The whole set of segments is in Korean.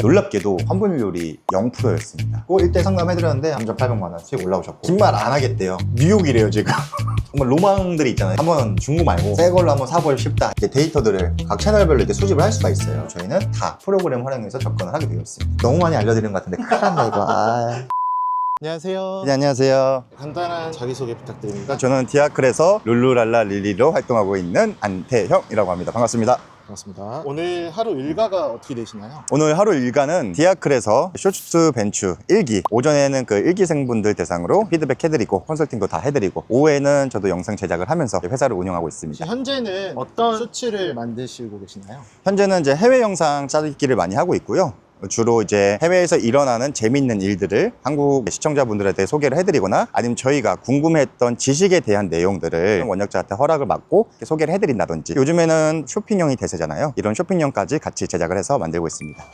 놀랍게도 환불률이 0%였습니다. 꼭 1대 상담해드렸는데 3,800만 원 수익 올라오셨고 거짓말 안 하겠대요. 뉴욕이래요 지금. 정말 로망들이 있잖아요. 한번 중고 말고 새 걸로 한번 사보고 싶다. 이제 데이터들을 각 채널별로 이렇게 수집을 할 수가 있어요. 저희는 다 프로그램 활용해서 접근을 하게 되어 있습니다. 너무 많이 알려드리는 것 같은데 큰일 났네 이거. 안녕하세요. 네, 안녕하세요. 간단한 자기소개 부탁드립니다. 저는 디아클에서 룰루랄라 릴리로 활동하고 있는 안태형이라고 합니다. 반갑습니다. 반갑습니다. 오늘 하루 일과가 어떻게 되시나요? 오늘 하루 일과는 디아클에서 쇼츠 벤추 1기, 오전에는 그 1기생분들 대상으로 피드백 해드리고 컨설팅도 다 해드리고, 오후에는 저도 영상 제작을 하면서 회사를 운영하고 있습니다. 현재는 어떤 쇼츠를 만드시고 계시나요? 현재는 이제 해외 영상 짜기를 많이 하고 있고요. 주로 이제 해외에서 일어나는 재밌는 일들을 한국 시청자분들한테 소개를 해드리거나, 아니면 저희가 궁금했던 지식에 대한 내용들을 원작자한테 허락을 받고 소개를 해드린다든지, 요즘에는 쇼핑용이 대세잖아요. 이런 쇼핑용까지 같이 제작을 해서 만들고 있습니다.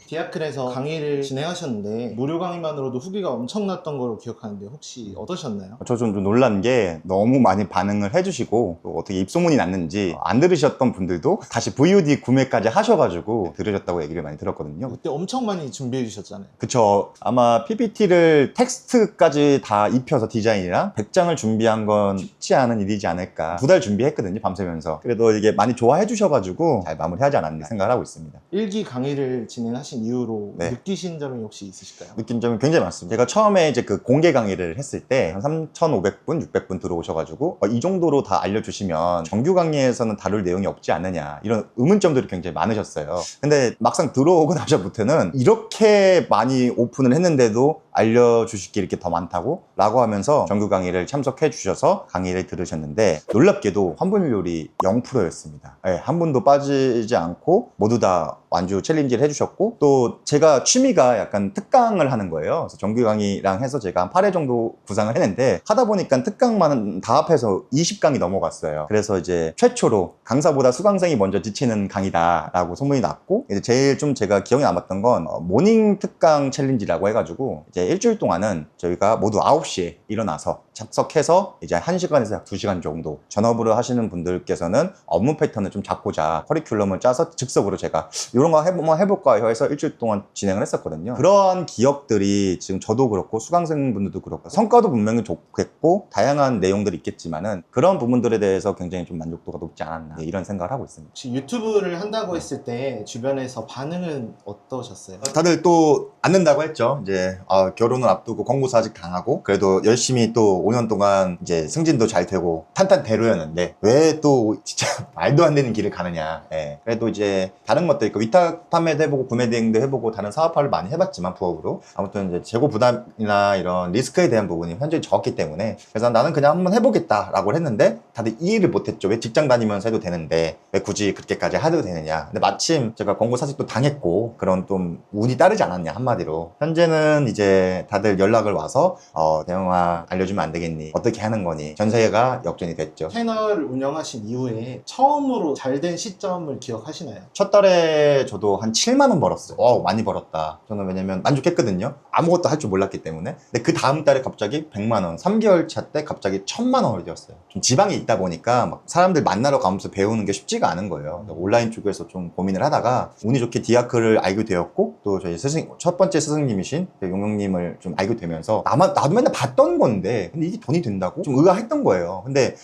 디아클에서 강의를 진행하셨는데 무료 강의만으로도 후기가 엄청났던 걸로 기억하는데 혹시 어떠셨나요? 저 좀 놀란 게 너무 많이 반응을 해주시고, 또 어떻게 입소문이 났는지 안 들으셨던 분들도 다시 VOD 구매까지 하셔가지고 들으셨다고 얘기를 많이 들었거든요. 그때 엄청 많이 준비해 주셨잖아요. 그쵸. 아마 PPT를 텍스트까지 다 입혀서 디자인이랑 100장을 준비한 건 쉽지 않은 일이지 않을까. 2달 준비했거든요, 밤새면서. 그래도 이게 많이 좋아해 주셔가지고 잘 마무리하지 않았나 생각을 하고 있습니다. 1기 강의를 진행하신 이후로 네. 느끼신 점이 혹시 있으실까요? 느낀 점이 굉장히 많습니다. 제가 처음에 이제 그 공개 강의를 했을 때 한 3,500분, 600분 들어오셔가지고 이 정도로 다 알려주시면 정규 강의에서는 다룰 내용이 없지 않느냐, 이런 의문점들이 굉장히 많으셨어요. 근데 막상 들어오고 나서부터는 이렇게 많이 오픈을 했는데도 알려주실 게 이렇게 더 많다고? 라고 하면서 정규 강의를 참석해 주셔서 강의를 들으셨는데, 놀랍게도 환불률이 0%였습니다. 네, 한 분도 빠지지 않고 모두 다 완주 챌린지를 해주셨고, 또 제가 취미가 약간 특강을 하는 거예요. 그래서 정규 강의랑 해서 제가 한 8회 정도 구상을 했는데, 하다 보니까 특강만 다 합해서 20강이 넘어갔어요. 그래서 이제 최초로 강사보다 수강생이 먼저 지치는 강의다라고 소문이 났고, 이제 제일 좀 제가 기억에 남았던 건 모닝 특강 챌린지라고 해가지고, 이제 일주일 동안은 저희가 모두 9시에 일어나서 참석해서 이제 1시간에서 약 2시간 정도, 전업으로 하시는 분들께서는 업무 패턴을 좀 잡고자 커리큘럼을 짜서 즉석으로 제가 이런 거 한번 해볼까 해서 일주일 동안 진행을 했었거든요. 그러한 기억들이 지금 저도 그렇고 수강생분들도 그렇고, 성과도 분명히 좋겠고 다양한 내용들이 있겠지만은 그런 부분들에 대해서 굉장히 좀 만족도가 높지 않았나, 이런 생각을 하고 있습니다. 혹시 유튜브를 한다고 했을 때 주변에서 반응은 어떠셨어요? 다들 또 안 된다고 했죠. 이제 결혼을 앞두고 권고사 아직 당하고, 그래도 열심히 또 5년 동안 이제 승진도 잘 되고 탄탄대로였는데 왜 또 진짜 말도 안 되는 길을 가느냐. 예. 그래도 이제 다른 것들, 위탁 판매도 해보고 구매 대행도 해보고 다른 사업화를 많이 해봤지만 부업으로, 아무튼 이제 재고 부담이나 이런 리스크에 대한 부분이 현저히 적었기 때문에, 그래서 나는 그냥 한번 해보겠다라고 했는데 다들 이해를 못했죠. 왜 직장 다니면서 해도 되는데 왜 굳이 그렇게까지 해도 되느냐. 근데 마침 제가 권고 사직도 당했고 그런 좀 운이 따르지 않았냐, 한마디로. 현재는 이제 다들 연락을 와서 대영아 알려주면 안 되겠니, 어떻게 하는 거니, 전세가 역전이 됐죠. 채널을 운영하신 이후에 처음으로 잘 된 시점을 기억하시나요? 첫 달에 저도 한 7만 원 벌었어요. 많이 벌었다. 저는 왜냐면 만족했거든요. 아무것도 할 줄 몰랐기 때문에. 근데 그 다음 달에 갑자기 100만 원, 3개월 차 때 갑자기 1,000만 원을 되었어요. 좀 지방에 있다 보니까 막 사람들 만나러 가면서 배우는 게 쉽지가 않은 거예요. 온라인 쪽에서 좀 고민을 하다가 운이 좋게 디아클을 알게 되었고, 또 저희 첫 번째 스승님이신 용영님을 좀 알게 되면서, 나도 맨날 봤던 건데 근데 이게 돈이 된다고? 좀 의아했던 거예요. 근데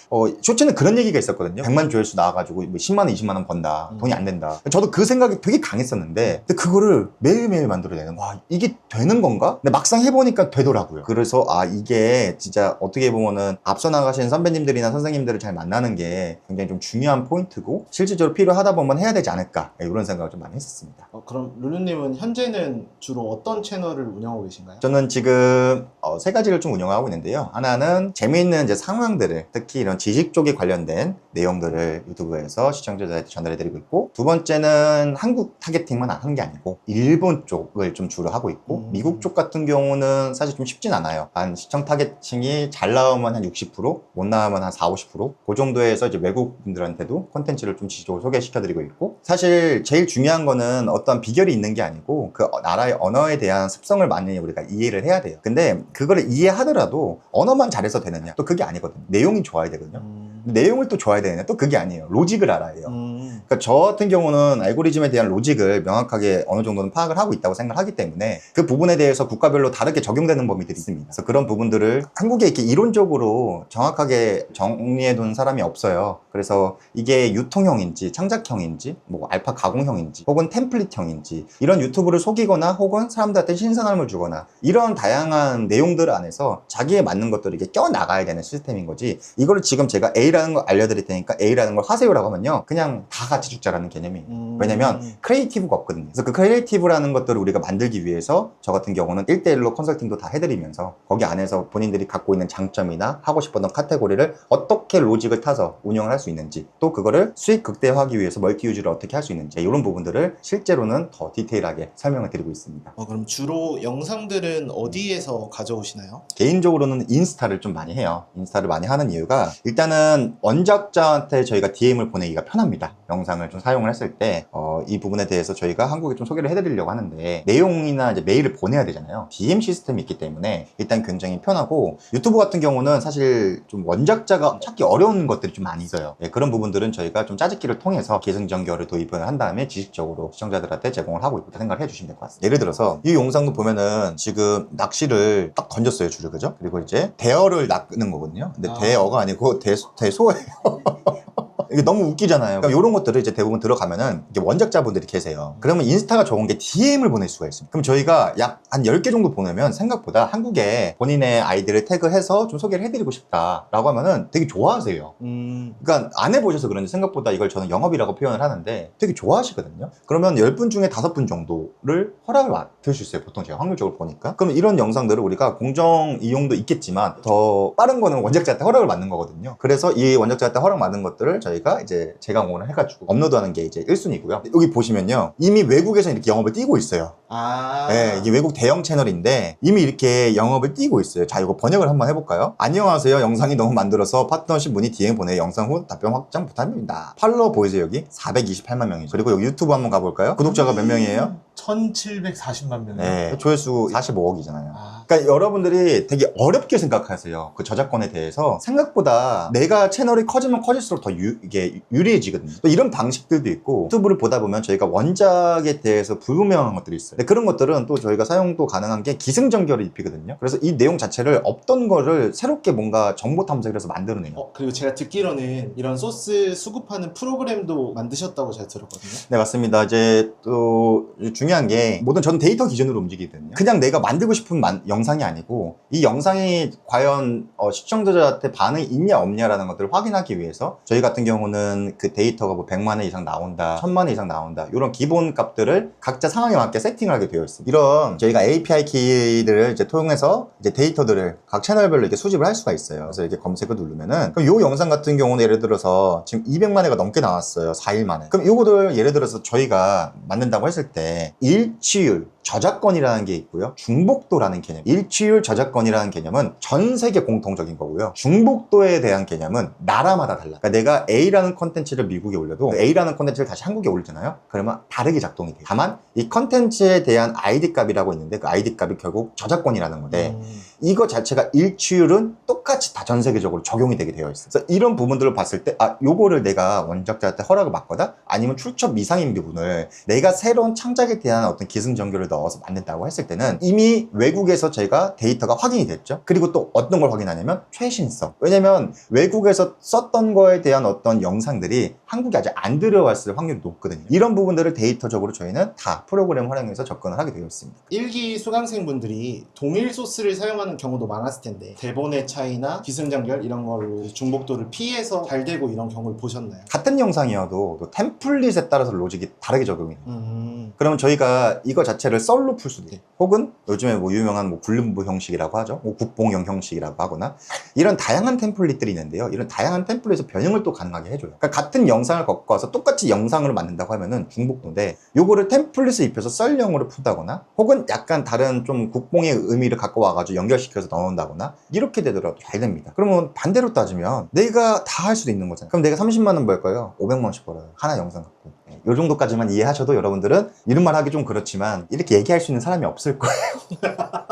쇼츠는 그런 얘기가 있었거든요. 100만 조회수 나와가지고 뭐 10만 원, 20만 원 번다. 돈이 안 된다. 저도 그 생각이 되게 강했었는데, 근데 그거를 매일매일 만들어내는, 와, 이게 되는 건가? 근데 막상 해보니까 되더라고요. 그래서 이게 진짜 어떻게 보면은 앞서 나가신 선배님들이나 선생님들을 잘 만나는 게 굉장히 좀 중요한 포인트고, 실질적으로 필요하다 보면 해야 되지 않을까, 이런 생각을 좀 많이 했었습니다. 그럼 룰루님은 현재는 주로 어떤 채널을 운영하고 계신가요? 저는 지금 3가지를 좀 운영하고 있는데요. 하나는 재미있는 이제 상황들을, 특히 이런 지식 쪽에 관련된 내용들을 유튜브에서 시청자들한테 전달해드리고 있고, 두 번째는 한국 타겟팅만 하는 게 아니고 일본 쪽을 좀 주로 하고 있고, 미국 쪽 같은 경우는 사실 좀 쉽진 않아요. 한 시청 타겟팅이 잘 나오면 한 60%, 못 나오면 한 40-50%, 그 정도에서 이제 외국 분들한테도 콘텐츠를 좀 지속적으로 소개시켜드리고 있고, 사실 제일 중요한 거는 어떤 비결이 있는 게 아니고 그 나라의 언어에 대한 습성을 많이 우리가 이해를 해야 돼요. 근데 그거를 이해하더라도 언어만 잘해서 되느냐, 또 그게 아니거든요. 내용이 좋아야 되거든요. 내용을 또 좋아야 되느냐, 또 그게 아니에요. 로직을 알아야 해요. 그러니까 그러니까 저 같은 경우는 알고리즘에 대한 로직을 명확하게 어느 정도는 파악을 하고 있다고 생각하기 때문에 그 부분에 대해서 국가별로 다르게 적용되는 범위들이 있습니다. 그래서 그런 부분들을 한국에 이렇게 이론적으로 정확하게 정리해 둔 사람이 없어요. 그래서 이게 유통형인지 창작형인지 뭐 알파 가공형인지 혹은 템플릿형인지 이런 유튜브를 속이거나 혹은 사람들한테 신선함을 주거나 이런 다양한 내용들 안에서 자기에 맞는 것들을 이렇게 껴나가야 되는 시스템인 거지, 이거를 지금 제가 A라는 걸 알려드릴 테니까 A라는 걸 하세요라고 하면요 그냥 다 같이 죽자라는 개념이에요. 왜냐면 크리에이티브가 없거든요. 그래서 그 크리에이티브라는 것들을 우리가 만들기 위해서 저 같은 경우는 1대1로 컨설팅도 다 해드리면서 거기 안에서 본인들이 갖고 있는 장점이나 하고 싶었던 카테고리를 어떻게 로직을 타서 운영을 할 수 있는지, 또 그거를 수익 극대화하기 위해서 멀티 유즈를 어떻게 할 수 있는지, 이런 부분들을 실제로는 더 디테일하게 설명을 드리고 있습니다. 그럼 주로 영상들은 어디에서 가져오시나요? 개인적으로는 인스타를 좀 많이 해요. 인스타를 많이 하는 이유가 일단은 원작자한테 저희가 DM을 보내기가 편합니다. 영상을 좀 사용을 했을 때 이 부분에 대해서 저희가 한국에 좀 소개를 해드리려고 하는데 내용이나 이제 메일을 보내야 되잖아요. DM 시스템이 있기 때문에 일단 굉장히 편하고, 유튜브 같은 경우는 사실 좀 원작자가 찾기 어려운 것들이 좀 많이 있어요. 그런 부분들은 저희가 좀 짜집기를 통해서 기승전결을 도입을 한 다음에 지식적으로 시청자들한테 제공을 하고 있다 생각을 해주시면 될 것 같습니다. 예를 들어서 이 영상도 보면은 지금 낚시를 딱 던졌어요, 줄을. 그죠? 그리고 이제 대어를 낚는 거거든요. 근데 대어가 아니고 대소예요. 이게 너무 웃기잖아요. 그러니까 이런 것들을 이제 대부분 들어가면은 이게 원작자분들이 계세요. 그러면 인스타가 좋은 게 DM을 보낼 수가 있습니다. 그럼 저희가 약 한 10개 정도 보내면 생각보다 한국에 본인의 아이디를 태그해서 좀 소개를 해드리고 싶다라고 하면은 되게 좋아하세요. 그러니까 안 해보셔서 그런지 생각보다 이걸 저는 영업이라고 표현을 하는데 되게 좋아하시거든요. 그러면 10분 중에 5분 정도를 허락을 받을 수 있어요. 보통 제가 확률적으로 보니까. 그럼 이런 영상들을 우리가 공정 이용도 있겠지만 더 빠른 거는 원작자한테 허락을 받는 거거든요. 그래서 이 원작자한테 허락 받는 것들을 저희가 이제 재강원을 해가지고 업로드하는 게 이제 1순위고요. 여기 보시면요, 이미 외국에서 이렇게 영업을 띄고 있어요. 네, 이게 외국 대형 채널인데 이미 이렇게 영업을 띄고 있어요. 자, 이거 번역을 한번 해볼까요? 안녕하세요. 영상이 너무 만들어서 파트너십 문의 DM 보내 영상 후 답변 확장 부탁드립니다. 팔로워 보이세요? 여기 428만 명이죠. 그리고 여기 유튜브 한번 가볼까요? 구독자가 몇 명이에요? 1740만 명. 네, 조회수 45억이잖아요. 그러니까 여러분들이 되게 어렵게 생각하세요. 그 저작권에 대해서. 생각보다 내가 채널이 커지면 커질수록 더 이게 유리해지거든요. 또 이런 방식들도 있고, 유튜브를 보다 보면 저희가 원작에 대해서 불분명한 것들이 있어요. 근데 그런 것들은 또 저희가 사용도 가능한 게 기승전결을 입히거든요. 그래서 이 내용 자체를 없던 거를 새롭게 뭔가 정보 탐색을 해서 만들어내요. 그리고 제가 듣기로는 이런 소스 수급하는 프로그램도 만드셨다고 제가 들었거든요. 네, 맞습니다. 이제 또 중요한 게 뭐든 저는 데이터 기준으로 움직이거든요. 그냥 내가 만들고 싶은 영상이 아니고 이 영상이 과연 시청자들한테 반응이 있냐 없냐라는 것들을 확인하기 위해서 저희 같은 경우는 그 데이터가 뭐 100만 원 이상 나온다, 1000만 원 이상 나온다, 이런 기본 값들을 각자 상황에 맞게 세팅을 하게 되어 있습니다. 이런 저희가 API 키들을 이제 통해서 이제 데이터들을 각 채널별로 이렇게 수집을 할 수가 있어요. 그래서 이렇게 검색을 누르면은 그럼 이 영상 같은 경우는 예를 들어서 지금 200만 회가 넘게 나왔어요. 4일 만에. 그럼 이거를 예를 들어서 저희가 만든다고 했을 때 일치율, 저작권이라는 게 있고요. 중복도라는 개념. 일치율, 저작권이라는 개념은 전 세계 공통적인 거고요. 중복도에 대한 개념은 나라마다 달라. 그러니까 내가 A라는 컨텐츠를 미국에 올려도 A라는 컨텐츠를 다시 한국에 올리잖아요. 그러면 다르게 작동이 돼요. 다만 이 컨텐츠에 대한 ID 값이라고 있는데 그 ID 값이 결국 저작권이라는 건데 이거 자체가 일치율은 똑같이 다 전 세계적으로 적용이 되게 되어 있어요. 그래서 이런 부분들을 봤을 때 요거를 내가 원작자한테 허락을 받거나 아니면 출처 미상인 부분을 내가 새로운 창작에 대한 어떤 기승전결을 넣어서 만든다고 했을 때는 이미 외국에서 저희가 데이터가 확인이 됐죠. 그리고 또 어떤 걸 확인하냐면 최신성. 왜냐면 외국에서 썼던 거에 대한 어떤 영상들이 한국에 아직 안 들어왔을 확률이 높거든요. 이런 부분들을 데이터적으로 저희는 다 프로그램 활용해서 접근을 하게 되어 있습니다. 1기 수강생분들이 동일 소스를 사용하는 경우도 많았을 텐데 대본의 차이나 기승전결 이런 걸로 중복도를 피해서 잘 되고 이런 경우를 보셨나요? 같은 영상이어도 또 템플릿에 따라서 로직이 다르게 적용이 돼요. 그러면 저희가 이거 자체를 썰로 풀 수도 있고, 혹은 요즘에 뭐 유명한 뭐 굴림부 형식이라고 하죠. 뭐 국뽕형 형식이라고 하거나 이런 다양한 템플릿들이 있는데요. 이런 다양한 템플릿에서 변형을 또 가능하게 해줘요. 그러니까 같은 영상을 갖고 와서 똑같이 영상으로 만든다고 하면은 중복도인데 요거를 템플릿을 입혀서 썰형으로 푼다거나 혹은 약간 다른 좀 국뽕의 의미를 갖고 와가지고 연결시켜서 넣는다거나 이렇게 되더라도 잘 됩니다. 그러면 반대로 따지면 내가 다 할 수도 있는 거잖아요. 그럼 내가 30만 원 벌까요? 500만 원씩 벌어요. 하나 영상 갖고. 이 정도까지만 이해하셔도 여러분들은 이런 말 하기 좀 그렇지만 이렇게 얘기할 수 있는 사람이 없을 거예요.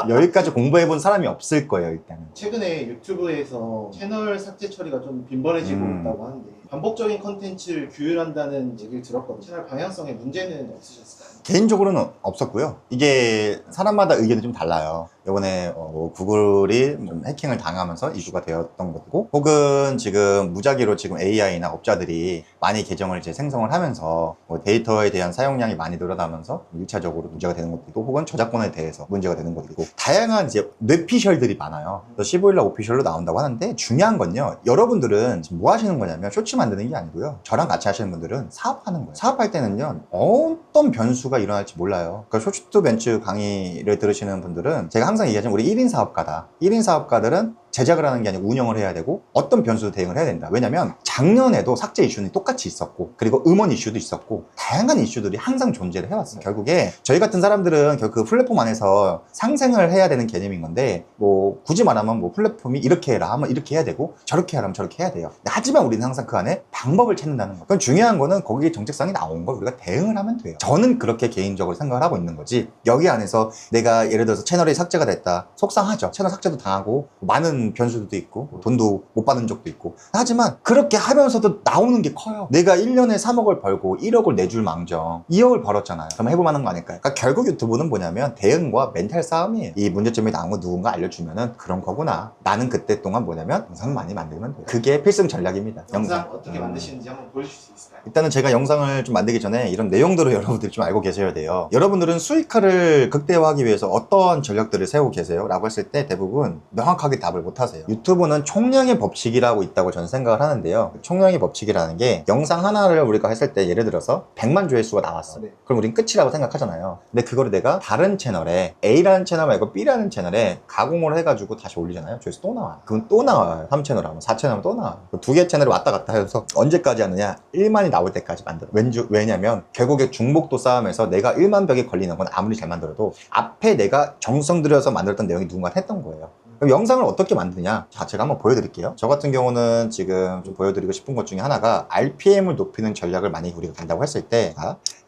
여기까지 공부해본 사람이 없을 거예요, 일단은. 최근에 유튜브에서 채널 삭제 처리가 좀 빈번해지고 있다고 하는데 반복적인 컨텐츠를 규율한다는 얘기를 들었거든요. 채널 방향성에 문제는 없으셨을까요? 개인적으로는 없었고요. 이게 사람마다 의견이 좀 달라요. 이번에 뭐 구글이 좀 해킹을 당하면서 이슈가 되었던 것이고, 혹은 지금 무작위로 지금 AI나 업자들이 많이 계정을 이제 생성을 하면서 뭐 데이터에 대한 사용량이 많이 늘어나면서 1차적으로 문제가 되는 것도 있고, 혹은 저작권에 대해서 문제가 되는 것도 있고, 다양한 이제 뇌피셜들이 많아요. 그래서 15일날 오피셜로 나온다고 하는데, 중요한 건요, 여러분들은 지금 뭐 하시는 거냐면 쇼츠 만드는 게 아니고요, 저랑 같이 하시는 분들은 사업하는 거예요. 사업할 때는요, 어떤 변수가 일어날지 몰라요. 그러니까 쇼츠 벤츠 강의를 들으시는 분들은 제가 항상 얘기하지만 우리 1인 사업가다. 1인 사업가들은 제작을 하는 게 아니고 운영을 해야 되고 어떤 변수도 대응을 해야 된다. 왜냐면 작년에도 삭제 이슈는 똑같이 있었고, 그리고 음원 이슈도 있었고, 다양한 이슈들이 항상 존재를 해왔어요. 결국에 저희 같은 사람들은 결국 그 플랫폼 안에서 상생을 해야 되는 개념인 건데, 뭐 굳이 말하면 뭐 플랫폼이 이렇게 해라 하면 이렇게 해야 되고, 저렇게 하라면 저렇게 해야 돼요. 하지만 우리는 항상 그 안에 방법을 찾는다는 거. 그건 중요한 거는 거기에 정책상이 나온 걸 우리가 대응을 하면 돼요. 저는 그렇게 개인적으로 생각을 하고 있는 거지, 여기 안에서 내가 예를 들어서 채널이 삭제가 됐다, 속상하죠. 채널 삭제도 당하고 많은 변수도 있고 돈도 못 받은 적도 있고, 하지만 그렇게 하면서도 나오는 게 커요. 내가 1년에 3억을 벌고 1억을 내줄 망정 2억을 벌었잖아요. 그럼 해볼만한 거 아닐까요? 그러니까 결국 유튜브는 뭐냐면 대응과 멘탈 싸움이에요. 이 문제점이 나온 거 누군가 알려주면은 그런 거구나, 나는 그때 동안 뭐냐면 영상을 많이 만들면 돼요. 그게 필승 전략입니다. 영상 어떻게 만드시는지 한번 보여주실 수 있을까요? 일단은 제가 영상을 좀 만들기 전에 이런 내용들을 여러분들이 좀 알고 계셔야 돼요. 여러분들은 수익화를 극대화하기 위해서 어떤 전략들을 세우고 계세요? 라고 했을 때 대부분 명확하게 답을 못 하세요. 유튜브는 총량의 법칙이라고 있다고 저는 생각을 하는데요. 총량의 법칙이라는 게, 영상 하나를 우리가 했을 때 예를 들어서 100만 조회수가 나왔어. 네. 그럼 우린 끝이라고 생각하잖아요. 근데 그거를 내가 다른 채널에, A라는 채널 말고 B라는 채널에 가공을 해가지고 다시 올리잖아요. 조회수 또 나와요. 그건 또 나와요. 3채널 하면 4채널 하면 또 나와요. 두 개 채널을 왔다 갔다 해서 언제까지 하느냐? 1만이 나올 때까지 만들어. 왜냐면 결국에 중복도 싸움에서 내가 1만 벽에 걸리는 건 아무리 잘 만들어도 앞에 내가 정성 들여서 만들었던 내용이 누군가 했던 거예요. 그럼 영상을 어떻게 만드냐? 자, 제가 한번 보여드릴게요. 저 같은 경우는 지금 좀 보여드리고 싶은 것 중에 하나가, RPM을 높이는 전략을 만약에 우리가 간다고 했을 때,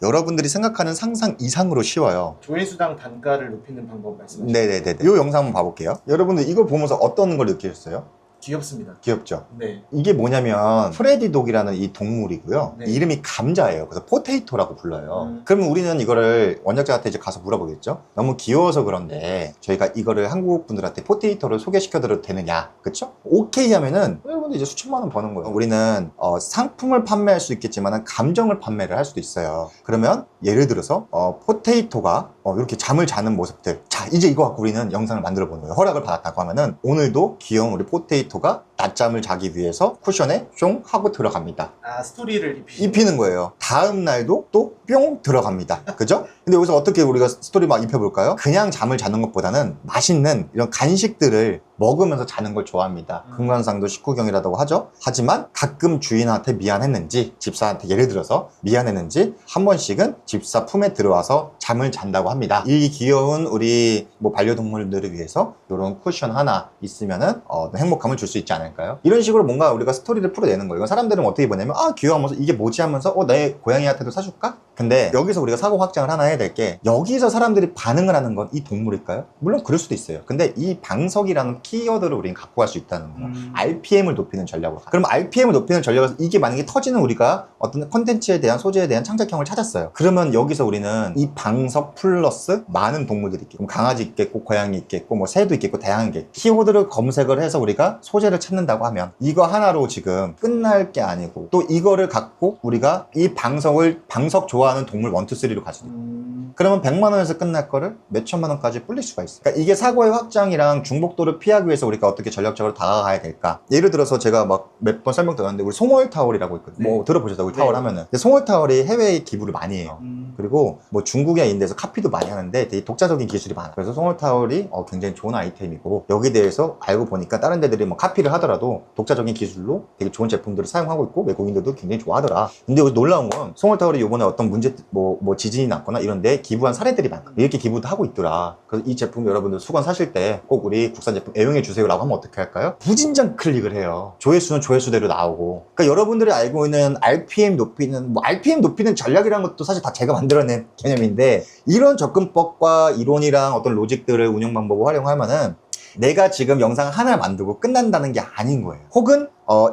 여러분들이 생각하는 상상 이상으로 쉬워요. 조회수당 단가를 높이는 방법 말씀하시죠? 네네네. 이 영상 한번 봐볼게요. 여러분들 이거 보면서 어떤 걸 느끼셨어요? 귀엽습니다. 귀엽죠? 네. 이게 뭐냐면 프레디 독이라는 이 동물이고요. 네. 이름이 감자예요. 그래서 포테이토라고 불러요. 그러면 우리는 이거를 원작자한테 이제 가서 물어보겠죠. 너무 귀여워서 그런데 저희가 이거를 한국 분들한테 포테이토를 소개시켜드려도 되느냐, 그쵸? 오케이 하면은 여러분들 이제 수천만 원 버는 거예요. 우리는 상품을 판매할 수 있겠지만 감정을 판매를 할 수도 있어요. 그러면 예를 들어서 포테이토가 이렇게 잠을 자는 모습들, 자 이제 이거 갖고 우리는 영상을 만들어 보는 거예요. 허락을 받았다고 하면은 오늘도 귀여운 우리 포테이토가 낮잠을 자기 위해서 쿠션에 숑 하고 들어갑니다. 아, 스토리를 입히는 거예요. 다음 날도 또 뿅 들어갑니다. 그죠? 근데 여기서 어떻게 우리가 스토리 막 입혀볼까요? 그냥 잠을 자는 것보다는 맛있는 이런 간식들을 먹으면서 자는 걸 좋아합니다. 금관상도 식후경이라고 하죠. 하지만 가끔 주인한테 미안했는지, 집사한테 예를 들어서 미안했는지 한 번씩은 집사 품에 들어와서 잠을 잔다고 합니다. 이 귀여운 우리 뭐 반려동물들을 위해서 이런 쿠션 하나 있으면은 행복감을 줄 수 있지 않을까요? 이런 식으로 뭔가 우리가 스토리를 풀어내는 거예요. 사람들은 어떻게 보냐면 귀여워하면서 이게 뭐지 하면서 내 고양이한테도 사줄까? 근데 여기서 우리가 사고 확장을 하나 해야 될 게, 여기서 사람들이 반응을 하는 건 이 동물일까요? 물론 그럴 수도 있어요. 근데 이 방석이라는 키워드를 우리는 갖고 갈 수 있다는 거예요. RPM을 높이는 전략으로. 그럼 RPM을 높이는 전략에서 이게 만약에 터지는, 우리가 어떤 콘텐츠에 대한, 소재에 대한 창작형을 찾았어요. 그러면 여기서 우리는 이 방석 플러스 많은 동물들이 있겠고, 강아지 있겠고, 고양이 있겠고, 뭐 새도 있겠고, 다양한 게 키워드를 검색을 해서 우리가 소재를 찾는다고 하면 이거 하나로 지금 끝날 게 아니고, 또 이거를 갖고 우리가 이 방석 좋아하는 동물 1, 2, 3로 갈 수도 있고, 그러면 100만 원에서 끝날 거를 몇천만 원까지 불릴 수가 있어요. 그러니까 이게 사고의 확장이랑 중복도를 피하기 위해서 우리가 어떻게 전략적으로 다가가야 될까? 예를 들어서 제가 막 몇 번 설명드렸는데, 우리 송월타월이라고 있거든요. 뭐 들어보셨다고, 우리 타월 하면은. 근데 송월타월이 해외에 기부를 많이 해요. 그리고 뭐 중국에 있는 데서 카피도 많이 하는데 되게 독자적인 기술이 많아요. 그래서 송월타월이 굉장히 좋은 아이템이고, 여기 대해서 알고 보니까 다른 데들이 뭐 카피를 하더라도 독자적인 기술로 되게 좋은 제품들을 사용하고 있고, 외국인들도 굉장히 좋아하더라. 근데 여기 놀라운 건, 송월타월이 요번에 어떤 문제, 뭐 지진이 났거나 이런데 기부한 사례들이 많거든요. 이렇게 기부도 하고 있더라. 그래서 이 제품 여러분들 수건 사실 때 꼭 우리 국산 제품 애용해 주세요 라고 하면 어떻게 할까요? 무진장 클릭을 해요. 조회수는 조회수대로 나오고. 그러니까 여러분들이 알고 있는 RPM 높이는, RPM 높이는 전략이라는 것도 사실 다 제가 만들어낸 개념인데, 이런 접근법과 이론이랑 어떤 로직들을 운영 방법을 활용하면은 내가 지금 영상 하나 만들고 끝난다는 게 아닌 거예요. 혹은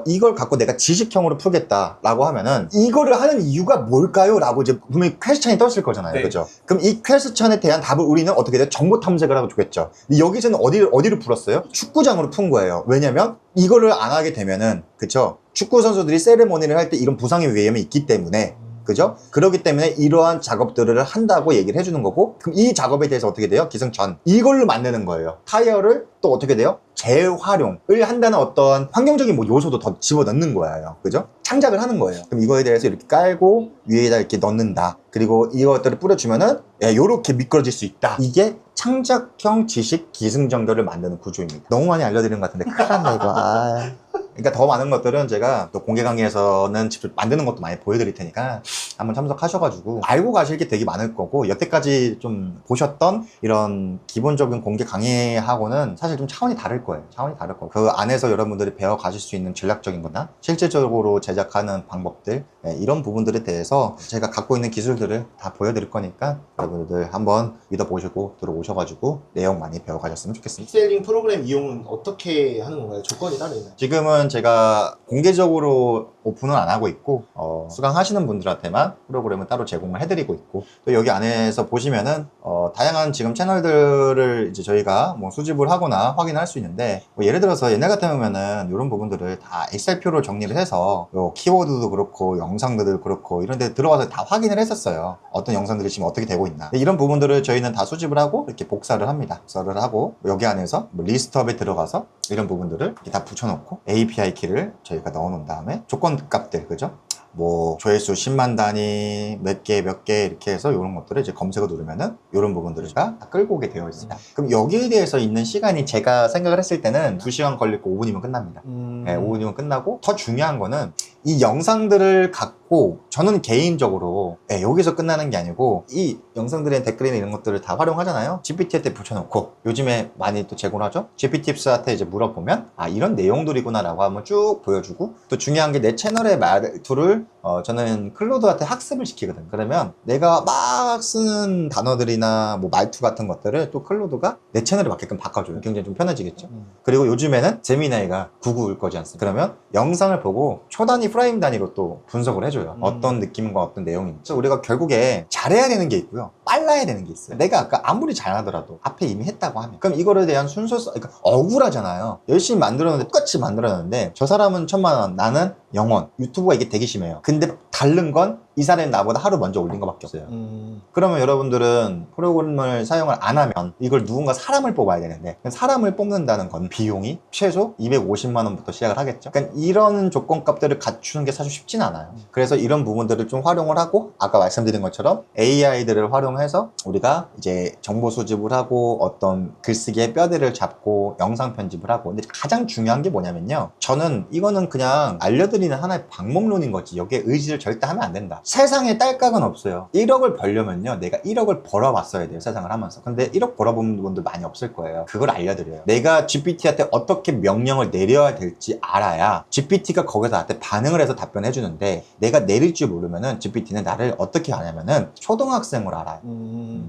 이걸 갖고 내가 지식형으로 풀겠다라고 하면은 이거를 하는 이유가 뭘까요? 라고 이제 분명히 퀘스천이 떴을 거잖아요. 네. 그죠? 그럼 이 퀘스천에 대한 답을 우리는 어떻게 돼? 정보 탐색을 하고 주겠죠. 여기서는 어디를 풀었어요? 축구장으로 푼 거예요. 왜냐면 이거를 안 하게 되면은, 그쵸? 축구 선수들이 세레모니를 할 때 이런 부상의 위험이 있기 때문에, 그죠? 그렇기 때문에 이러한 작업들을 한다고 얘기를 해주는 거고, 그럼 이 작업에 대해서 어떻게 돼요? 기승전. 이걸로 만드는 거예요. 타이어를 또 어떻게 돼요? 재활용을 한다는 어떤 환경적인 뭐 요소도 더 집어넣는 거예요. 그죠? 창작을 하는 거예요. 그럼 이거에 대해서 이렇게 깔고 위에다 이렇게 넣는다. 그리고 이것들을 뿌려주면은 요렇게 미끄러질 수 있다. 이게 창작형 지식 기승전결을 만드는 구조입니다. 너무 많이 알려드리는 것 같은데 큰일 났네 이거. 그러니까 더 많은 것들은 제가 또 공개 강의에서는 직접 만드는 것도 많이 보여드릴 테니까 한번 참석하셔가지고 알고 가실 게 되게 많을 거고, 여태까지 좀 보셨던 이런 기본적인 공개 강의하고는 사실 좀 차원이 다를 거예요. 차원이 다를 거고, 그 안에서 여러분들이 배워 가실 수 있는 전략적인 거나 실질적으로 제작하는 방법들, 이런 부분들에 대해서 제가 갖고 있는 기술들을 다 보여드릴 거니까 여러분들 한번 믿어보시고 들어오셔가지고 내용 많이 배워가셨으면 좋겠습니다. 셀링 프로그램 이용은 어떻게 하는 건가요? 조건이 따로 있나요? 지금은 제가 공개적으로 오픈은 안 하고 있고, 수강하시는 분들한테만 프로그램을 따로 제공을 해드리고 있고, 또 여기 안에서 보시면은 다양한 지금 채널들을 이제 저희가 뭐 수집을 하거나 확인할 수 있는데, 뭐 예를 들어서 옛날 같으면은 이런 부분들을 다 엑셀표로 정리를 해서 요 키워드도 그렇고 영상들도 그렇고 이런 데 들어가서 다 확인을 했었어요. 어떤 영상들이 지금 어떻게 되고 있나. 근데 이런 부분들을 저희는 다 수집을 하고 이렇게 복사를 합니다. 복사를 하고 여기 안에서 뭐 리스트업에 들어가서 이런 부분들을 이렇게 다 붙여놓고 API 키를 저희가 넣어놓은 다음에 조건 값들, 그죠? 뭐 조회수 10만 단위 몇 개 이렇게 해서 이런 것들을 이제 검색어 누르면은 이런 부분들을 다 끌고 오게 되어 있습니다. 그럼 여기에 대해서 있는 시간이 제가 생각을 했을 때는 2시간 걸리고 5분이면 끝납니다. 네, 5분이면 끝나고, 더 중요한 거는 이 영상들을 갖고 저는 개인적으로 여기서 끝나는 게 아니고, 이 영상들의 댓글이나 이런 것들을 다 활용하잖아요. GPT한테 붙여놓고, 요즘에 많이 또 제공을 하죠. GPT한테 이제 물어보면 이런 내용들이구나 라고 한번 쭉 보여주고, 또 중요한 게 내 채널의 말투를 저는 클로드한테 학습을 시키거든. 그러면 내가 막 쓰는 단어들이나 뭐 말투 같은 것들을 또 클로드가 내 채널에 맞게끔 바꿔줘요. 굉장히 좀 편해지겠죠. 그리고 요즘에는 제미나이가 구글 거지 않습니까? 그러면 영상을 보고 초 단위, 프레임 단위로 또 분석을 해줘요. 어떤 느낌과 어떤 내용인지. 그래서 우리가 결국에 잘해야 되는 게 있고요, 빨라야 되는 게 있어요. 내가 아까 아무리 잘하더라도 앞에 이미 했다고 하면, 그럼 이거에 대한 순서성, 그러니까 억울하잖아요. 열심히 만들었는데 똑같이 만들었는데 저 사람은 1000만 원, 나는 0원. 유튜브가 이게 되게 심해요. 근데 다른 건 이 사람이 나보다 하루 먼저 올린 것밖에 없어요. 그러면 여러분들은 프로그램을 사용을 안 하면 이걸 누군가 사람을 뽑아야 되는데, 사람을 뽑는다는 건 비용이 최소 250만 원부터 시작을 하겠죠. 그러니까 이런 조건값들을 갖추는 게 사실 쉽진 않아요. 그래서 이런 부분들을 좀 활용을 하고, 아까 말씀드린 것처럼 AI들을 활용해서 우리가 이제 정보 수집을 하고 어떤 글쓰기의 뼈대를 잡고 영상 편집을 하고. 근데 가장 중요한 게 뭐냐면요, 저는 이거는 그냥 알려드리는 하나의 방법론인 거지 여기에 의지를 절대 하면 안 된다. 세상에 딸깍은 없어요. 1억을 벌려면요, 내가 1억을 벌어봤어야 돼요, 세상을 하면서. 근데 1억 벌어본 분들 많이 없을 거예요. 그걸 알려드려요. 내가 GPT한테 어떻게 명령을 내려야 될지 알아야 GPT가 거기서 나한테 반응을 해서 답변해 주는데, 내가 내릴 줄 모르면은 GPT는 나를 어떻게 하냐면은 초등학생으로 알아요.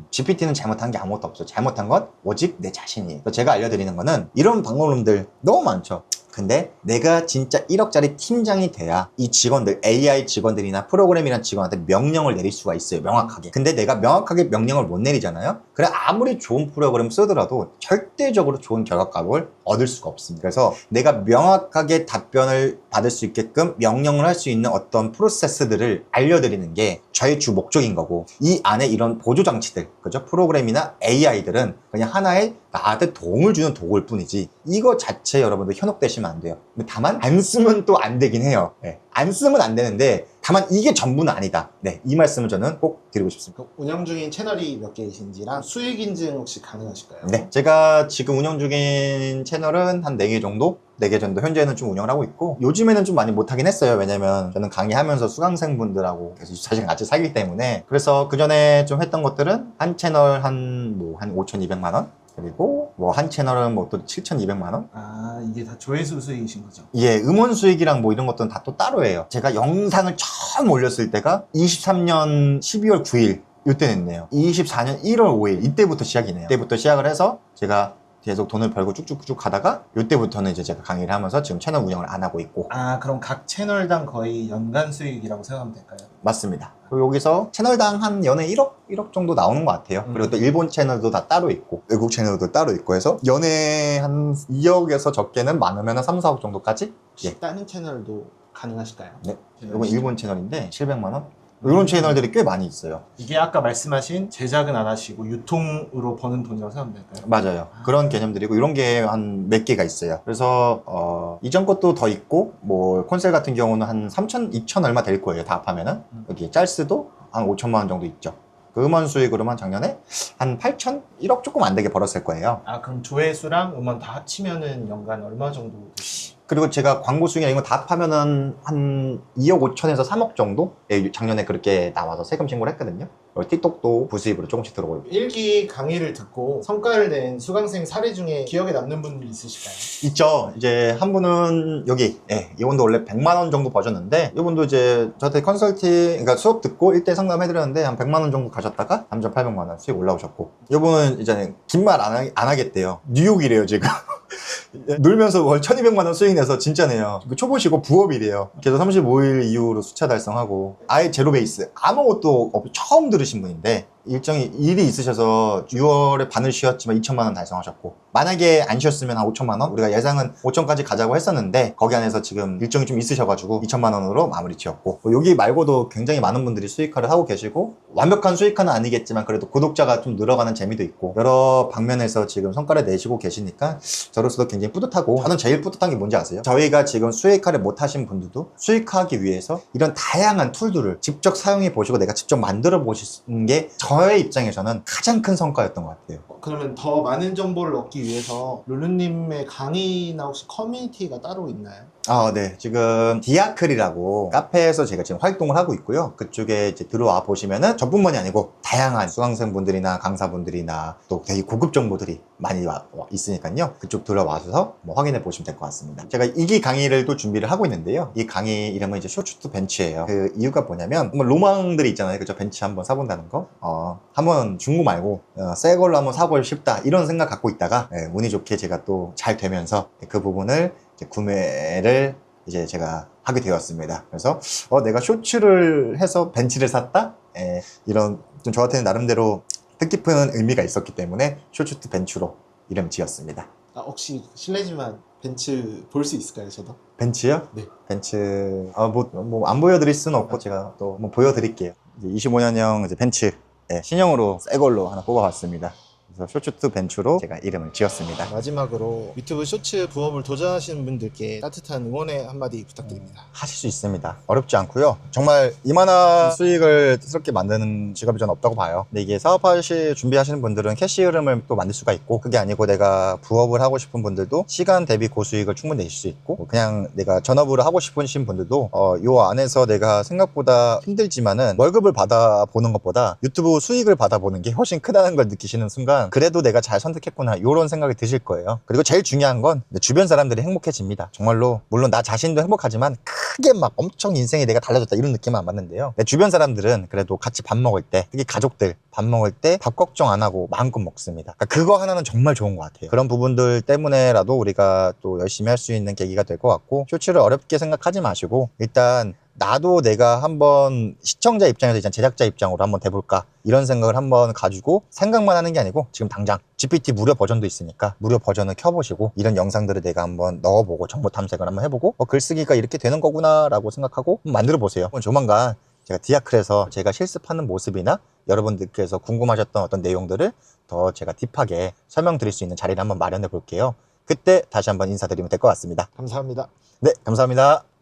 GPT는 잘못한 게 아무것도 없어요. 잘못한 건 오직 내 자신이에요. 그래서 제가 알려드리는 거는 이런 방법론들 너무 많죠. 근데 내가 진짜 1억짜리 팀장이 돼야 이 직원들, AI 직원들이나 프로그램이란 직원한테 명령을 내릴 수가 있어요, 명확하게. 근데 내가 명확하게 명령을 못 내리잖아요. 그래 아무리 좋은 프로그램 쓰더라도 절대적으로 좋은 결과값을 얻을 수가 없습니다. 그래서 내가 명확하게 답변을 받을 수 있게끔 명령을 할 수 있는 어떤 프로세스들을 알려드리는 게 저의 주 목적인 거고, 이 안에 이런 보조장치들, 그죠? 프로그램이나 AI들은 그냥 하나의 나한테 도움을 주는 도구일 뿐이지 이거 자체 여러분들 현혹되시면 안 돼요. 근데 다만 안 쓰면 또 안 되긴 해요. 안 쓰면 안 되는데 다만 이게 전부는 아니다. 이 말씀을 저는 꼭 드리고 싶습니다. 운영 중인 채널이 몇 개이신지랑 수익 인증 혹시 가능하실까요? 네, 제가 지금 운영 중인 채널은 한 4개 정도? 4개 정도 현재는 좀 운영을 하고 있고, 요즘에는 좀 많이 못하긴 했어요. 왜냐면 저는 강의하면서 수강생분들하고 계속 24시간 같이 살기 때문에. 그래서 그 전에 좀 했던 것들은 한 채널 한 5,200만 원, 그리고 뭐 한 채널은 뭐 또 7,200만 원. 이게 다 조회수 수익이신 거죠? 예, 음원 수익이랑 뭐 이런 것들은 다 또 따로예요. 제가 영상을 처음 올렸을 때가 23년 12월 9일 이때 냈네요. 24년 1월 5일 이때부터 시작이네요. 이때부터 시작을 해서 제가 계속 돈을 벌고 쭉쭉쭉 가다가 이때부터는 이제 제가 강의를 하면서 지금 채널 운영을 안 하고 있고. 아, 그럼 각 채널당 거의 연간 수익이라고 생각하면 될까요? 맞습니다. 그리고 여기서 채널당 한 연에 1억 정도 나오는 것 같아요. 그리고 또 일본 채널도 다 따로 있고 외국 채널도 따로 있고 해서 연에 한 2억에서 적게는 많으면 한 3, 4억 정도까지. 예. 다른 채널도 가능하실까요? 네. 이건 일본 채널인데 700만 원. 이런 채널들이 꽤 많이 있어요. 이게 아까 말씀하신 제작은 안 하시고 유통으로 버는 돈이라고 생각하면 될까요? 맞아요. 그런 개념들이고 이런 게 한 몇 개가 있어요. 그래서 이전 것도 더 있고 뭐 콘셀 같은 경우는 한 3천, 2천 얼마 될 거예요. 다 합하면은. 여기 짤스도 한 5천만 원 정도 있죠. 그 음원 수익으로만 작년에 한 8천, 1억 조금 안 되게 벌었을 거예요. 아, 그럼 조회수랑 음원 다 합치면은 연간 얼마 정도 되시죠? 그리고 제가 광고 수익이나 이런 거 다 합하면은 한 2억 5천에서 3억 정도? 작년에 그렇게 나와서 세금 신고를 했거든요. 그리고 틱톡도 부수입으로 조금씩 들어오고. 1기 강의를 듣고 성과를 낸 수강생 사례 중에 기억에 남는 분들 있으실까요? 있죠. 이제 한 분은 여기, 이분도 원래 100만 원 정도 버셨는데 이분도 이제 저한테 컨설팅, 그러니까 수업 듣고 1대 상담해드렸는데 한 100만 원 정도 가셨다가 3,800만 원 수익 올라오셨고, 이분은 이제 긴 말 안 하겠대요. 뉴욕이래요 지금. 놀면서 월 1,200만 원 수익 내서 진짜네요. 초보시고 부업이래요. 그래서 35일 이후로 수차 달성하고 아예 제로 베이스 아무것도 처음 들으신 분인데 일정이 일이 있으셔서 6월에 반을 쉬었지만 2천만 원 달성하셨고, 만약에 안 쉬었으면 한 5천만 원? 우리가 예상은 5천까지 가자고 했었는데 거기 안에서 지금 일정이 좀 있으셔가지고 2천만 원으로 마무리 지었고, 여기 말고도 굉장히 많은 분들이 수익화를 하고 계시고, 완벽한 수익화는 아니겠지만 그래도 구독자가 좀 늘어가는 재미도 있고 여러 방면에서 지금 성과를 내시고 계시니까 저로서도 굉장히 뿌듯하고, 저는 제일 뿌듯한 게 뭔지 아세요? 저희가 지금 수익화를 못 하신 분들도 수익화하기 위해서 이런 다양한 툴들을 직접 사용해 보시고 내가 직접 만들어 보시는 게 저의 입장에서는 가장 큰 성과였던 것 같아요. 그러면 더 많은 정보를 얻기 위해서 룰루님의 강의나 혹시 커뮤니티가 따로 있나요? 네. 지금 디아클이라고 카페에서 제가 지금 활동을 하고 있고요. 그쪽에 이제 들어와 보시면은 저뿐만이 아니고 다양한 수강생분들이나 강사분들이나 또 되게 고급 정보들이 많이 있으니까요. 그쪽 들어와서 뭐 확인해 보시면 될 것 같습니다. 제가 이기 강의를 또 준비를 하고 있는데요. 이 강의 이름은 이제 쇼츠투 벤츠예요. 그 이유가 뭐냐면 뭐 로망들이 있잖아요. 그죠? 벤츠 한번 사본다는 거. 한번 중고 말고 새 걸로 한번 사고 싶다 이런 생각 갖고 있다가 운이 좋게 제가 또 잘 되면서 그 부분을 구매를 이제 제가 하게 되었습니다. 그래서 내가 쇼츠를 해서 벤츠를 샀다? 이런 좀 저한테는 나름대로 뜻깊은 의미가 있었기 때문에 쇼츠투 벤츠로 이름 지었습니다. 혹시 실례지만 벤츠 볼 수 있을까요, 저도? 벤츠요? 네. 벤츠 뭐 안 보여드릴 수는 없고 제가 또 뭐 보여드릴게요. 이제 25년형 이제 벤츠 신형으로 새 걸로 하나 뽑아봤습니다. 그래서 쇼츠투 벤츠로 제가 이름을 지었습니다. 마지막으로 유튜브 쇼츠 부업을 도전하시는 분들께 따뜻한 응원의 한마디 부탁드립니다. 하실 수 있습니다. 어렵지 않고요. 정말 이만한 수익을 스럽게 만드는 직업이 저는 없다고 봐요. 근데 이게 사업하실 준비하시는 분들은 캐시 흐름을 또 만들 수가 있고, 그게 아니고 내가 부업을 하고 싶은 분들도 시간 대비 고수익을 충분히 내실 수 있고, 그냥 내가 전업으로 하고 싶으신 분들도 요 안에서 내가 생각보다 힘들지만은 월급을 받아보는 것보다 유튜브 수익을 받아보는 게 훨씬 크다는 걸 느끼시는 순간 그래도 내가 잘 선택했구나 이런 생각이 드실 거예요. 그리고 제일 중요한 건 주변 사람들이 행복해집니다. 정말로 물론 나 자신도 행복하지만 크게 막 엄청 인생이 내가 달라졌다 이런 느낌은 안 받는데요. 내 주변 사람들은 그래도 같이 밥 먹을 때, 특히 가족들 밥 먹을 때 밥 걱정 안 하고 마음껏 먹습니다. 그러니까 그거 하나는 정말 좋은 것 같아요. 그런 부분들 때문에라도 우리가 또 열심히 할 수 있는 계기가 될 것 같고, 쇼츠를 어렵게 생각하지 마시고 일단 나도 내가 한번 시청자 입장에서 이제 제작자 입장으로 한번 돼볼까 이런 생각을 한번 가지고 생각만 하는 게 아니고 지금 당장 GPT 무료 버전도 있으니까 무료 버전을 켜보시고 이런 영상들을 내가 한번 넣어보고 정보 탐색을 한번 해보고 글쓰기가 이렇게 되는 거구나 라고 생각하고 만들어 보세요. 조만간 제가 디아클에서 제가 실습하는 모습이나 여러분들께서 궁금하셨던 어떤 내용들을 더 제가 딥하게 설명드릴 수 있는 자리를 한번 마련해 볼게요. 그때 다시 한번 인사드리면 될 것 같습니다. 감사합니다. 네, 감사합니다.